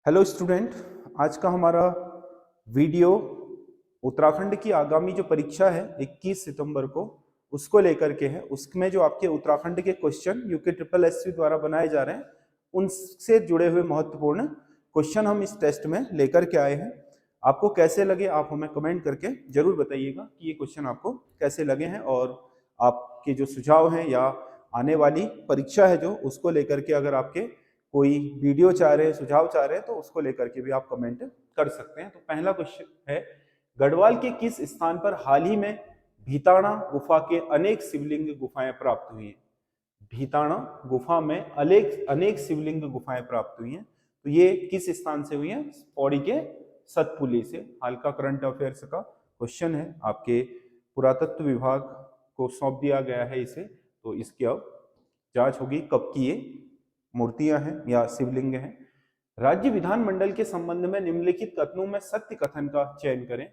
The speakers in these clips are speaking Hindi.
हेलो स्टूडेंट, आज का हमारा वीडियो उत्तराखंड की आगामी जो परीक्षा है 21 सितंबर को उसको लेकर के है। उसमें जो आपके उत्तराखंड के क्वेश्चन यूके ट्रिपल एससी द्वारा बनाए जा रहे हैं उनसे जुड़े हुए महत्वपूर्ण क्वेश्चन हम इस टेस्ट में लेकर के आए हैं। आपको कैसे लगे आप हमें कमेंट करके जरूर बताइएगा कि ये क्वेश्चन आपको कैसे लगे हैं, और आपके जो सुझाव हैं या आने वाली परीक्षा है जो उसको लेकर के अगर आपके कोई वीडियो चाह रहे हैं, सुझाव चाह रहे हैं तो उसको लेकर के भी आप कमेंट कर सकते हैं। तो पहला क्वेश्चन है, गढ़वाल के किस स्थान पर हाल ही में भीताणा गुफा के अनेक शिवलिंग गुफाएं प्राप्त हुई हैं? भीताणा गुफा में अनेक अनेक शिवलिंग गुफाएं प्राप्त हुई हैं। तो ये किस स्थान से हुई है? पौड़ी के सतपुली से। हाल का करंट अफेयर्स का क्वेश्चन है, आपके पुरातत्व विभाग को सौंप दिया गया है इसे, तो इसकी अब जांच होगी कब की ये मूर्तियां हैं या शिवलिंग हैं। राज्य विधानमंडल के संबंध में निम्नलिखित कथनों में सत्य कथन का चयन करें।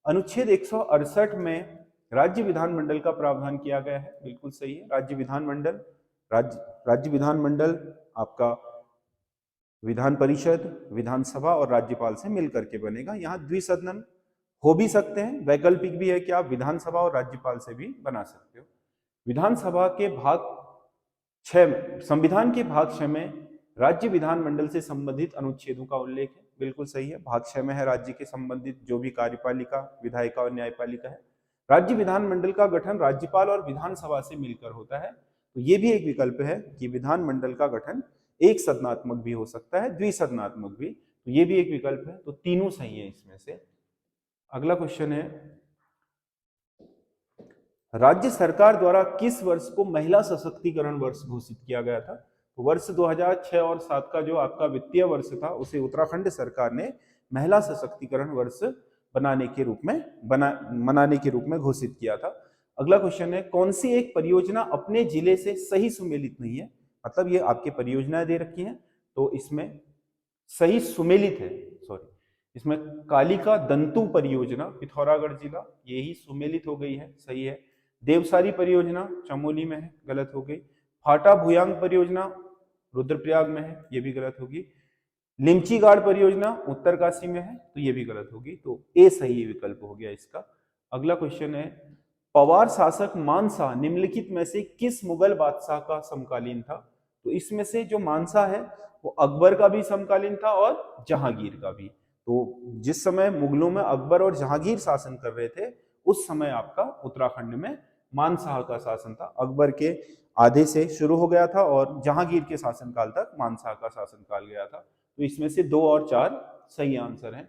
अनुच्छेद 168 में राज्य विधानमंडल का प्रावधान किया गया है, बिल्कुल सही है। राज्य विधानमंडल आपका विधान परिषद, विधानसभा और राज्यपाल से मिलकर के बनेगा। यहाँ द्विसदन हो भी सकते हैं, वैकल्पिक भी है कि आप विधानसभा और राज्यपाल से भी बना सकते हो। विधानसभा के भाग 6 संविधान के भाग 6 में राज्य विधानमंडल से संबंधित अनुच्छेदों का उल्लेख है, बिल्कुल सही है। भाग 6 में है राज्य के संबंधित जो भी कार्यपालिका, विधायिका और न्यायपालिका है। राज्य विधानमंडल का गठन राज्यपाल और विधानसभा से मिलकर होता है। तो ये भी एक विकल्प है कि विधानमंडल का गठन एक सदनात्मक भी हो सकता है, द्विसदनात्मक भी, तो ये भी एक विकल्प है। तो तीनों सही है इसमें से। अगला क्वेश्चन है, राज्य सरकार द्वारा किस वर्ष को महिला सशक्तिकरण वर्ष घोषित किया गया था? तो वर्ष 2006 और 7 का जो आपका वित्तीय वर्ष था उसे उत्तराखंड सरकार ने महिला सशक्तिकरण वर्ष मनाने के रूप में घोषित किया था। अगला क्वेश्चन है, कौन सी एक परियोजना अपने जिले से सही सुमेलित नहीं है? मतलब ये आपके परियोजनाएं दे रखी हैं तो इसमें सही सुमेलित है, सॉरी, इसमें कालिका दंतु परियोजना पिथौरागढ़ जिला, यही सुमेलित हो गई है, सही है। देवसारी परियोजना चमोली में है, गलत हो गई। फाटा भुयांग परियोजना रुद्रप्रयाग में है, ये भी गलत होगी। लिमचीगाड़ परियोजना उत्तरकाशी में है, तो ये भी गलत होगी। तो ए सही विकल्प हो गया इसका। अगला क्वेश्चन है, पवार शासक मानशाह निम्नलिखित में से किस मुगल बादशाह का समकालीन था? तो इसमें से जो मानशाह है वो अकबर का भी समकालीन था और जहांगीर का भी। तो जिस समय मुगलों में अकबर और जहांगीर शासन कर रहे थे उस समय आपका उत्तराखंड में मानशाह का शासन था। अकबर के आधे से शुरू हो गया था और जहांगीर के शासनकाल तक मानशाह का शासनकाल गया था। तो इसमें से 2 और 4 सही आंसर हैं,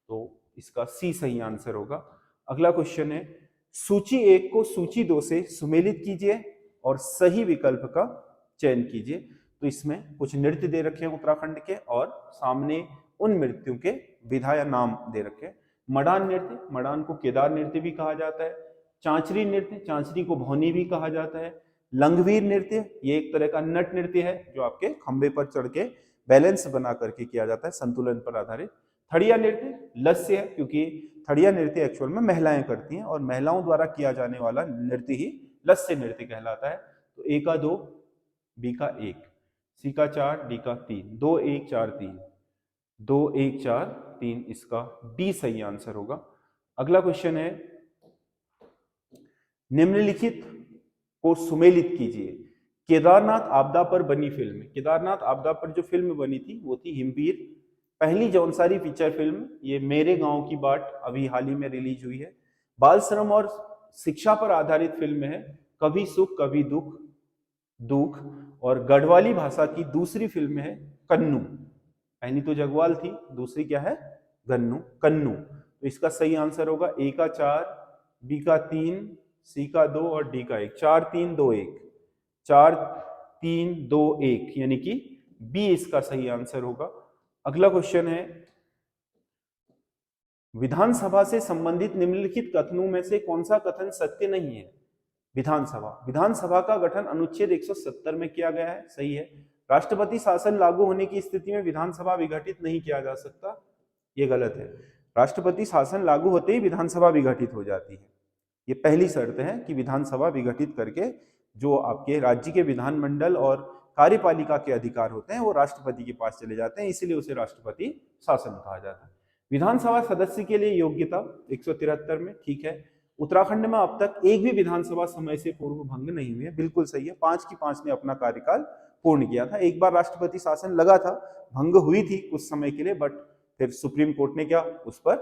तो इसका सी सही आंसर होगा। अगला क्वेश्चन है, सूची 1 को सूची 2 से सुमेलित कीजिए और सही विकल्प का चयन कीजिए। तो इसमें कुछ नृत्य दे रखे हैं उत्तराखंड के और सामने उन नृत्यों के विधा या नाम दे रखे हैं। मडान नृत्य, मडान को केदार नृत्य भी कहा जाता है। चांचरी नृत्य, चांचरी को भौनी भी कहा जाता है। लंगवीर नृत्य, ये एक तरह का नट नृत्य है जो आपके खंबे पर चढ़ के बैलेंस बना करके किया जाता है, संतुलन पर आधारित। थड़िया नृत्य लस्य है, क्योंकि थड़िया नृत्य एक्चुअल में महिलाएं करती हैं और महिलाओं द्वारा किया जाने वाला नृत्य ही लस्य नृत्य कहलाता है। तो ए का 2, बी का 1, सी का 4, डी का 3, 2 1 4 3, 2 1 4 3, इसका डी सही आंसर होगा। अगला क्वेश्चन है, निम्नलिखित को सुमेलित कीजिए। केदारनाथ आपदा पर बनी फिल्म, केदारनाथ आपदा पर जो फिल्म बनी थी वो थी हिमवीर। पहली जौनसारी फीचर फिल्म ये मेरे गांव की बाट अभी हाल ही में रिलीज हुई है। बाल श्रम और शिक्षा पर आधारित फिल्म है कभी सुख कभी दुख दुख। और गढ़वाली भाषा की दूसरी फिल्म है कन्नू। पहली तो जगवाल थी, दूसरी क्या है? गन्नू, कन्नू। तो इसका सही आंसर होगा ए का 4, बी का 3, सी का 2 और डी का 1। 4 3 2 1, 4 3 2 1, यानी कि बी इसका सही आंसर होगा। अगला क्वेश्चन है, विधानसभा से संबंधित निम्नलिखित कथनों में से कौन सा कथन सत्य नहीं है? विधानसभा का गठन अनुच्छेद 170 में किया गया है, सही है। राष्ट्रपति शासन लागू होने की स्थिति में विधानसभा विघटित नहीं किया जा सकता, ये गलत है। राष्ट्रपति शासन लागू होते ही विधानसभा विघटित हो जाती है। ये पहली शर्त है कि विधानसभा विघटित करके जो आपके राज्य के विधानमंडल और कार्यपालिका के अधिकार होते हैं वो राष्ट्रपति के पास चले जाते हैं, इसीलिए उसे राष्ट्रपति शासन कहा जाता है। विधानसभा सदस्य के लिए योग्यता 173 में, ठीक है। उत्तराखंड में अब तक एक भी विधानसभा समय से पूर्व भंग नहीं हुई है, बिल्कुल सही है। 5 की 5 ने अपना कार्यकाल पूर्ण किया था। एक बार राष्ट्रपति शासन लगा था, भंग हुई थी कुछ समय के लिए, बट फिर सुप्रीम कोर्ट ने क्या उस पर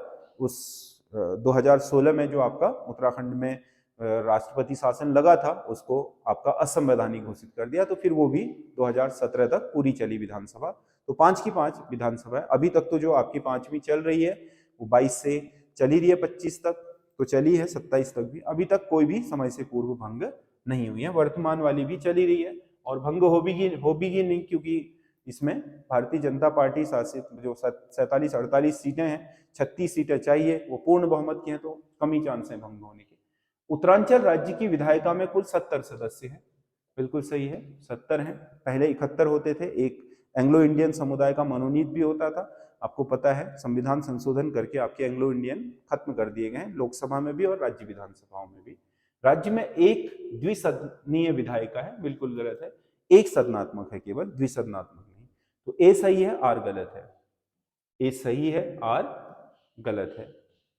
2016 में जो आपका उत्तराखंड में राष्ट्रपति शासन लगा था उसको आपका असंवैधानिक घोषित कर दिया, तो फिर वो भी 2017 तक पूरी चली विधानसभा। तो 5 की 5 विधानसभा है। अभी तक तो जो आपकी 5वीं चल रही है वो 22 से चली रही है, 25 तक तो चली है, 27 तक भी। अभी तक कोई भी समय से पूर्व भंग नहीं हुई है। वर्तमान वाली भी चली रही है और भंग हो भी नहीं, क्योंकि इसमें भारतीय जनता पार्टी शासित जो 47-48 सीटें हैं, 36 सीटें चाहिए, वो पूर्ण बहुमत की हैं, तो कम ही चांस है भंग होने के। उत्तरांचल राज्य की विधायिका में कुल 70 सदस्य हैं, बिल्कुल सही है, 70 हैं। पहले 71 होते थे। एक एंग्लो इंडियन समुदाय का मनोनीत भी होता था, आपको पता है संविधान संशोधन करके आपके एंग्लो इंडियन खत्म कर दिए गए हैं, लोकसभा में भी और राज्य विधानसभाओं में भी। राज्य में एक द्विसदनीय विधायिका है, बिल्कुल गलत है, एक सदनात्मक है केवल, द्विसदनात्मक नहीं। तो ए सही है, आर गलत है। ए सही है, आर गलत है।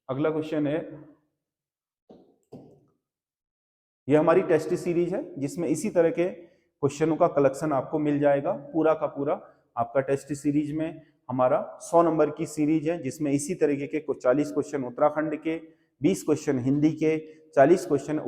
अगला क्वेश्चन है, यह हमारी टेस्ट सीरीज है जिसमें इसी तरह के क्वेश्चनों का कलेक्शन आपको मिल जाएगा। पूरा का पूरा आपका टेस्ट सीरीज में हमारा 100 नंबर की सीरीज है, जिसमें इसी तरीके के 40 क्वेश्चन उत्तराखंड के, 20 क्वेश्चन हिंदी के, 40 क्वेश्चन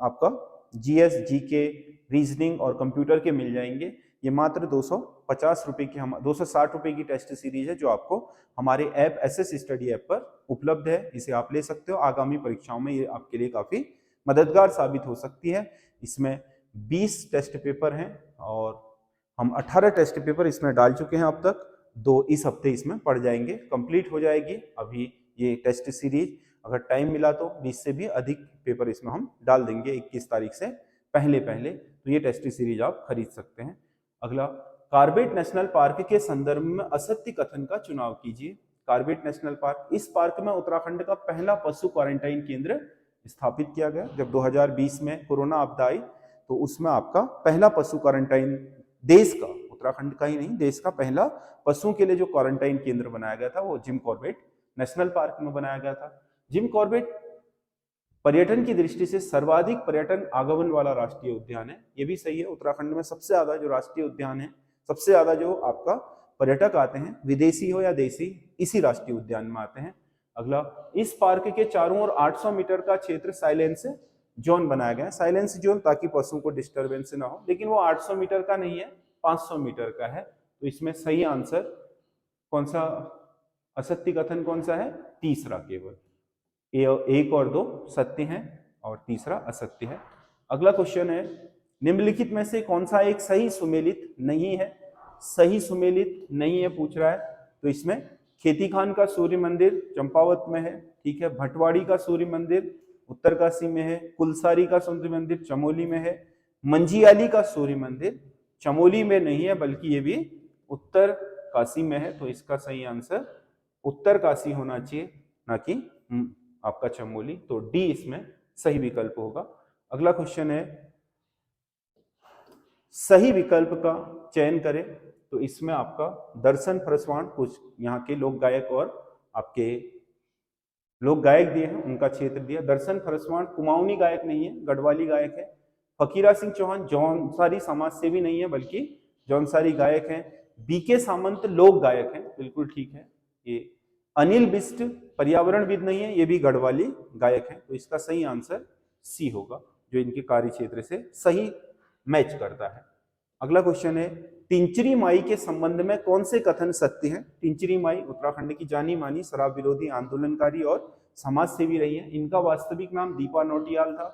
आपका जीएस, जीके, रीजनिंग और कंप्यूटर के मिल जाएंगे। ये मात्र 250 रुपए की, 260 रुपए की टेस्ट सीरीज है जो आपको हमारे ऐप एसएस स्टडी ऐप पर उपलब्ध है। इसे आप ले सकते हो, आगामी परीक्षाओं में ये आपके लिए काफी मददगार साबित हो सकती है। इसमें 20 टेस्ट पेपर हैं और हम 18 टेस्ट पेपर इसमें डाल चुके हैं अब तक। 2 इस हफ्ते इसमें पढ़ जाएंगे, कंप्लीट हो जाएगी अभी ये टेस्ट सीरीज। अगर टाइम मिला तो 20 से भी अधिक पेपर इसमें हम डाल देंगे 21 तारीख से पहले। तो ये टेस्ट सीरीज आप खरीद सकते हैं। अगला, कार्बेट नेशनल पार्क के संदर्भ में असत्य कथन का चुनाव कीजिए। कार्बेट नेशनल पार्क, इस पार्क में उत्तराखंड का पहला पशु क्वारंटाइन केंद्र स्थापित किया गया। जब 2020 में कोरोना आपदा आई तो उसमें आपका पहला पशु क्वारंटाइन, देश का, उत्तराखंड का ही नहीं, देश का पहला पशुओं के लिए जो क्वारंटाइन केंद्र बनाया गया था वो जिम कॉर्बेट नेशनल पार्क में बनाया गया था। जिम कॉर्बेट पर्यटन की दृष्टि से सर्वाधिक पर्यटन आगमन वाला राष्ट्रीय उद्यान है। ये भी सही है, उत्तराखंड में सबसे ज्यादा जो राष्ट्रीय उद्यान है, सबसे ज्यादा जो आपका पर्यटक आते हैं, विदेशी हो या देसी, इसी राष्ट्रीय उद्यान में आते हैं। अगला, इस पार्क के चारों ओर 800 मीटर का क्षेत्र साइलेंस जोन बनाया गया है। साइलेंस जोन ताकि पशुओं को डिस्टरबेंस ना हो, लेकिन वो 800 मीटर का नहीं है, 500 मीटर का है। तो इसमें सही आंसर कौन सा, असत्य कथन कौन सा है? तीसरा केवल। 1 और 2 सत्य हैं और तीसरा असत्य है। अगला क्वेश्चन है, निम्नलिखित में से कौन सा एक सही सुमेलित नहीं है? सही सुमेलित नहीं है पूछ रहा है, तो इसमें खेती खान का सूर्य मंदिर चंपावत में है, ठीक है। भटवाड़ी का सूर्य मंदिर उत्तरकाशी में है। कुलसारी का सूर्य मंदिर चमोली में है। मंजियाली का सूर्य मंदिर चमोली में नहीं है, बल्कि ये भी उत्तरकाशी में है। तो इसका सही आंसर उत्तरकाशी होना चाहिए, ना कि आपका चमोली। तो डी इसमें सही विकल्प होगा। अगला क्वेश्चन है, सही विकल्प का चयन करें। तो इसमें आपका दर्शन फरसवान, कुछ यहाँ के लोक गायक और आपके लोक गायक दिए हैं, उनका क्षेत्र दिया। दर्शन फरसवान कुमाऊनी गायक नहीं है, गढ़वाली गायक है। फकीरा सिंह चौहान जौनसारी समाज सेवी नहीं है, बल्कि जौनसारी गायक हैं। बीके सामंत लोक गायक हैं, बिल्कुल ठीक है। ये अनिल बिष्ट पर्यावरणविद नहीं है, ये भी गढ़वाली गायक है। तो इसका सही आंसर सी होगा, जो इनके कार्य क्षेत्र से सही मैच करता है। अगला क्वेश्चन है, तिंचरी माई के संबंध में कौन से कथन सत्य हैं? तिंचरी माई उत्तराखंड की जानी मानी शराब विरोधी आंदोलनकारी और समाज सेवी रही है। इनका वास्तविक नाम दीपा नौटियाल था,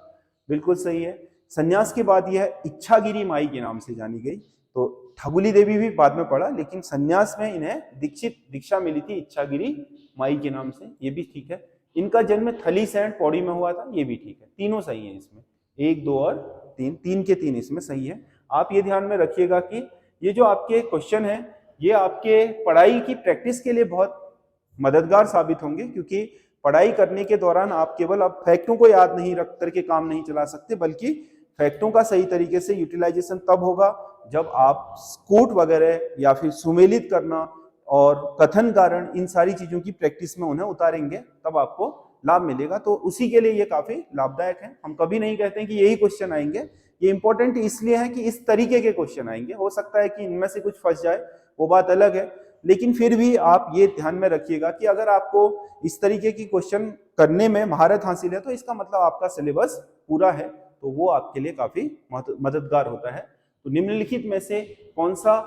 बिल्कुल सही है। संन्यास के बाद यह इच्छागिरी माई के नाम से जानी गई। तो ठगुली देवी भी बाद में पढ़ा, लेकिन संन्यास में इन्हें दीक्षा मिली थी इच्छागिरी माई के नाम से, ये भी ठीक है। इनका जन्म थली सैंड पौड़ी में हुआ था, ये भी ठीक है। तीनों सही है इसमें, 1, 2 और 3, 3 के 3 इसमें सही है। आप ये ध्यान में रखिएगा कि ये जो आपके क्वेश्चन है, ये आपके पढ़ाई की प्रैक्टिस के लिए बहुत मददगार साबित होंगे, क्योंकि पढ़ाई करने के दौरान आप केवल अब फैक्टों को याद नहीं रख करके काम नहीं चला सकते, बल्कि फैक्टों का सही तरीके से यूटिलाइजेशन तब होगा जब आप कोट वगैरह या फिर सुमेलित करना और कथन कारण इन सारी चीजों की प्रैक्टिस में उन्हें उतारेंगे, तब आपको लाभ मिलेगा। तो उसी के लिए ये काफी लाभदायक है। हम कभी नहीं कहते हैं कि यही क्वेश्चन आएंगे, ये इंपॉर्टेंट इसलिए है कि इस तरीके के क्वेश्चन आएंगे। हो सकता है कि इनमें से कुछ फंस जाए, वो बात अलग है, लेकिन फिर भी आप ये ध्यान में रखिएगा कि अगर आपको इस तरीके की क्वेश्चन करने में महारत हासिल है तो इसका मतलब आपका सिलेबस पूरा है, तो वो आपके लिए काफी मददगार होता है। तो निम्नलिखित में से कौन सा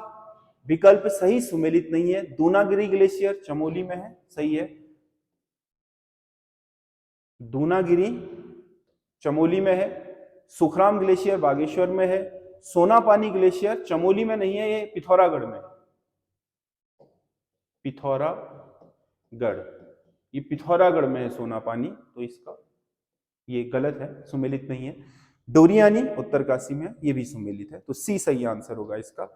विकल्प सही सुमेलित नहीं है? दूनागिरी ग्लेशियर चमोली में है, सही है। दूनागिरी चमोली में है। सुखराम ग्लेशियर बागेश्वर में है। सोनापानी ग्लेशियर चमोली में नहीं है, ये पिथौरागढ़ में है। पिथौरागढ़, ये पिथौरागढ़ में है सोनापानी, तो इसका ये गलत है, सुमेलित नहीं है। डोरियानी उत्तरकाशी में, ये भी सुमेलित है, तो सी सही आंसर होगा इसका।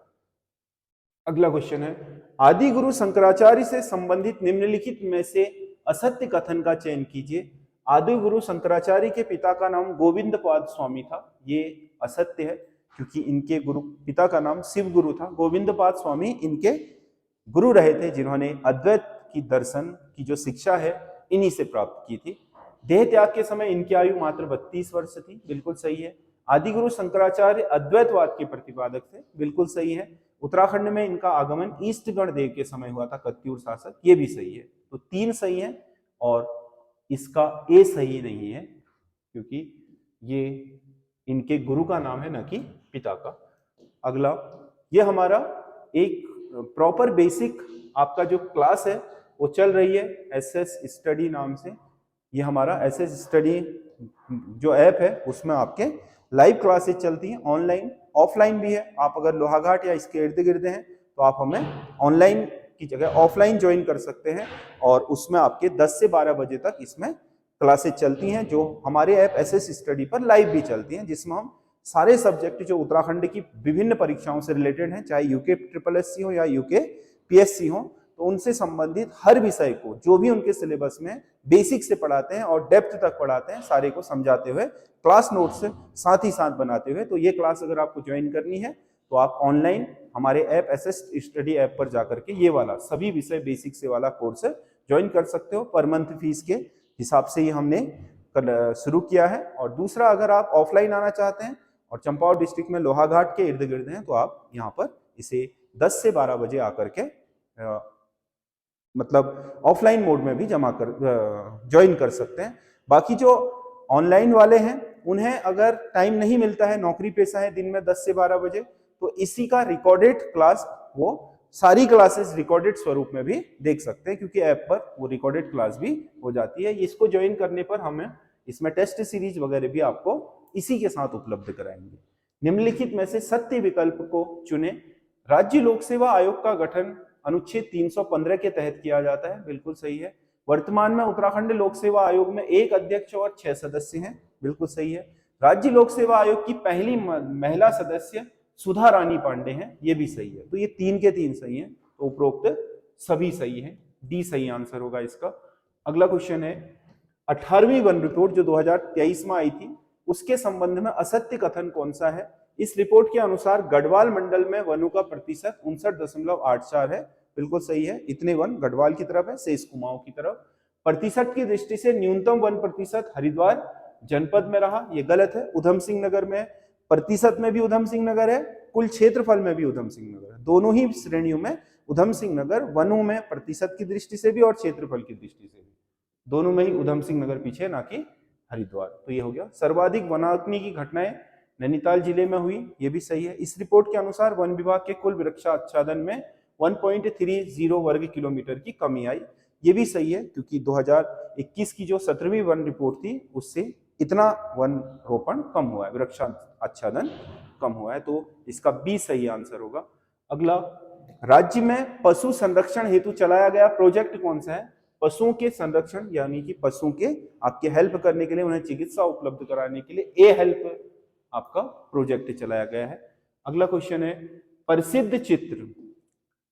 अगला क्वेश्चन है, आदि गुरु शंकराचार्य से संबंधित निम्नलिखित में से असत्य कथन का चयन कीजिए। आदि गुरु शंकराचार्य के पिता का नाम गोविंद पाद स्वामी था, ये असत्य है क्योंकि इनके गुरु पिता का नाम शिव गुरु था। गोविंद पाद स्वामी इनके गुरु रहे थे, जिन्होंने अद्वैत की दर्शन की जो शिक्षा है इन्हीं से प्राप्त की थी। देह त्याग के समय इनकी आयु मात्र 32 वर्ष थी, बिल्कुल सही है। आदि गुरु शंकराचार्य अद्वैतवाद के प्रतिपादक थे, बिल्कुल सही है। उत्तराखंड में इनका आगमन ईस्टगढ़ देव के समय हुआ था, कत्यूर शासक, ये भी सही है। तो 3 सही है और इसका ए सही नहीं है क्योंकि ये इनके गुरु का नाम है, न कि पिता का। अगला, ये हमारा एक प्रॉपर बेसिक आपका जो क्लास है वो चल रही है एसएस स्टडी नाम से। ये हमारा एसएस स्टडी जो ऐप है उसमें आपके लाइव क्लासेस चलती हैं, ऑनलाइन ऑफलाइन भी है। आप अगर लोहाघाट या इसके इर्द गिर्द हैं तो आप हमें ऑनलाइन की जगह ऑफलाइन ज्वाइन कर सकते हैं, और उसमें आपके 10 से 12 बजे तक इसमें क्लासेस चलती हैं, जो हमारे ऐप एसएस स्टडी पर लाइव भी चलती हैं, जिसमें हम सारे सब्जेक्ट जो उत्तराखंड की विभिन्न परीक्षाओं से रिलेटेड हैं, चाहे यूके SSSC हो या यूके PSC हो, तो उनसे संबंधित हर विषय को जो भी उनके सिलेबस में बेसिक से पढ़ाते हैं और डेप्थ तक पढ़ाते हैं, सारे को समझाते हुए क्लास नोट्स साथ ही साथ बनाते हुए। तो ये क्लास अगर आपको ज्वाइन करनी है तो आप ऑनलाइन हमारे ऐप एसएस स्टडी ऐप पर जाकर के ये वाला सभी विषय बेसिक से वाला कोर्स ज्वाइन कर सकते हो। पर मंथ फीस के हिसाब से ही हमने शुरू किया है। और दूसरा, अगर आप ऑफलाइन आना चाहते हैं और चंपावत डिस्ट्रिक्ट में लोहाघाट के इर्द गिर्द हैं, तो आप यहाँ पर इसे 10 से 12 बजे आकर के मतलब ऑफलाइन मोड में भी जमा कर ज्वाइन कर सकते हैं। बाकी जो ऑनलाइन वाले हैं उन्हें अगर टाइम नहीं मिलता है, नौकरी पेशा है, दिन में 10 से 12 बजे, तो इसी का रिकॉर्डेड क्लास वो सारी क्लासेस रिकॉर्डेड स्वरूप में भी देख सकते हैं, क्योंकि ऐप पर वो रिकॉर्डेड क्लास भी हो जाती है। इसको ज्वाइन करने पर हमें इसमें टेस्ट सीरीज वगैरह भी आपको इसी के साथ उपलब्ध कराएंगे। निम्नलिखित में से सत्य विकल्प को चुने। राज्य लोक सेवा आयोग का गठन अनुच्छेद 315 के तहत किया जाता है, बिल्कुल सही है। वर्तमान में उत्तराखंड लोक सेवा आयोग में 1 अध्यक्ष और 6 सदस्य हैं, बिल्कुल सही है। राज्य लोक सेवा आयोग की पहली महिला सदस्य सुधा रानी पांडे हैं, ये भी सही है। तो ये 3 के 3 सही हैं, तो उपरोक्त सभी सही हैं, डी सही आंसर होगा इसका। अगला क्वेश्चन है, 18वीं वन रिपोर्ट जो 2023 में आई थी, उसके संबंध में असत्य कथन कौन सा है? इस रिपोर्ट के अनुसार गढ़वाल मंडल में वनों का प्रतिशत 59.84 है, बिल्कुल सही है। इतने वन गढ़वाल की तरफ है, शेष कुमाऊं की तरफ। प्रतिशत की दृष्टि से न्यूनतम वन प्रतिशत हरिद्वार जनपद में रहा, ये गलत है, उधम सिंह नगर में। प्रतिशत में भी उधम सिंह नगर है, कुल क्षेत्रफल में भी उधम सिंह नगर है, दोनों ही श्रेणियों में उधम सिंह नगर वनों में प्रतिशत की दृष्टि से भी और क्षेत्रफल की दृष्टि से भी, दोनों में ही उधम सिंह नगर पीछे, ना कि हरिद्वार। तो ये हो गया। सर्वाधिक वनाग्नि की घटनाएं नैनीताल जिले में हुई, ये भी सही है। इस रिपोर्ट के अनुसार वन विभाग के कुल वृक्षाच्छादन में 1.30 वर्ग किलोमीटर की कमी आई, ये भी सही है, क्योंकि 2021 की जो 17वीं वन रिपोर्ट थी उससे इतना वन रोपण कम हुआ है, वृक्षाच्छादन कम हुआ है, तो इसका बी सही आंसर होगा। अगला, राज्य में पशु संरक्षण हेतु चलाया गया प्रोजेक्ट कौन सा है? पशुओं के संरक्षण, यानी कि पशुओं के आपके हेल्प करने के लिए, उन्हें चिकित्सा उपलब्ध कराने के लिए ए हेल्प आपका प्रोजेक्ट चलाया गया है। अगला क्वेश्चन है, प्रसिद्ध चित्र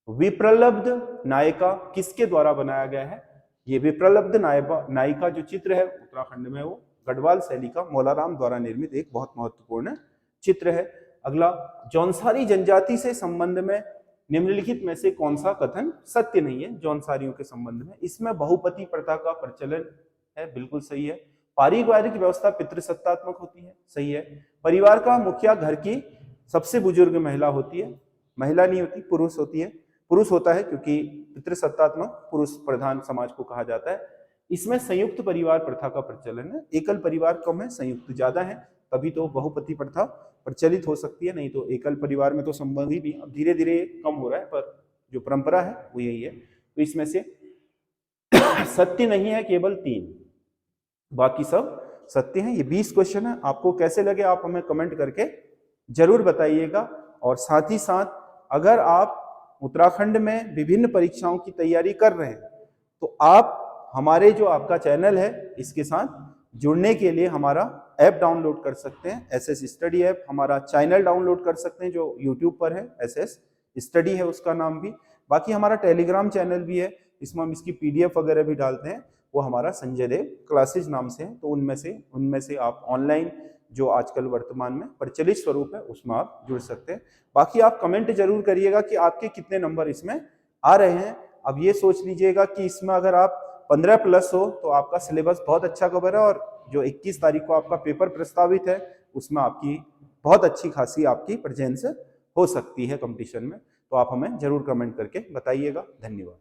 विप्रलब्ध नायिका किसके द्वारा बनाया गया है? ये विप्रलब्ध नायिका जो चित्र है उत्तराखंड में, वो गढ़वाल शैली का मौलाराम द्वारा निर्मित एक बहुत महत्वपूर्ण चित्र है। अगला, जौनसारी जनजाति से संबंध में निम्नलिखित में से कौन सा कथन सत्य नहीं है जौनसारियों के संबंध में? इसमें बहुपति प्रथा का प्रचलन है, बिल्कुल सही है। पारिवारिक व्यवस्था पितृसत्तात्मक होती है, सही है। परिवार का मुखिया घर की सबसे बुजुर्ग महिला होती है, महिला नहीं होती, पुरुष होती है, पुरुष होता है क्योंकि पितृसत्तात्मक पुरुष प्रधान समाज को कहा जाता है। इसमें संयुक्त परिवार प्रथा का प्रचलन है, एकल परिवार कम है, संयुक्त ज्यादा है, तभी तो बहुपति प्रथा प्रचलित हो सकती है, नहीं तो एकल परिवार में तो संभव ही नहीं। अब धीरे धीरे कम हो रहा है, पर जो परंपरा है वो यही है। तो इसमें से सत्य नहीं है केवल 3, बाकी सब सत्य हैं। ये 20 क्वेश्चन है, आपको कैसे लगे आप हमें कमेंट करके जरूर बताइएगा। और साथ ही साथ अगर आप उत्तराखंड में विभिन्न परीक्षाओं की तैयारी कर रहे हैं तो आप हमारे जो आपका चैनल है इसके साथ जुड़ने के लिए हमारा ऐप डाउनलोड कर सकते हैं, एसएस स्टडी ऐप। हमारा चैनल डाउनलोड कर सकते हैं जो यूट्यूब पर है, एसएस स्टडी है उसका नाम भी। बाकी हमारा टेलीग्राम चैनल भी है, इसमें हम इसकी पीडीएफ वगैरह भी डालते हैं, वो हमारा संजय देव क्लासेज नाम से है। तो उनमें से आप ऑनलाइन जो आजकल वर्तमान में प्रचलित स्वरूप है उसमें आप जुड़ सकते हैं। बाकी आप कमेंट जरूर करिएगा कि आपके कितने नंबर इसमें आ रहे हैं। अब ये सोच लीजिएगा कि इसमें अगर आप 15+ हो तो आपका सिलेबस बहुत अच्छा कवर है, और जो 21 तारीख को आपका पेपर प्रस्तावित है उसमें आपकी बहुत अच्छी खासी आपकी प्रेजेंस हो सकती है कंपटीशन में। तो आप हमें जरूर कमेंट करके बताइएगा। धन्यवाद।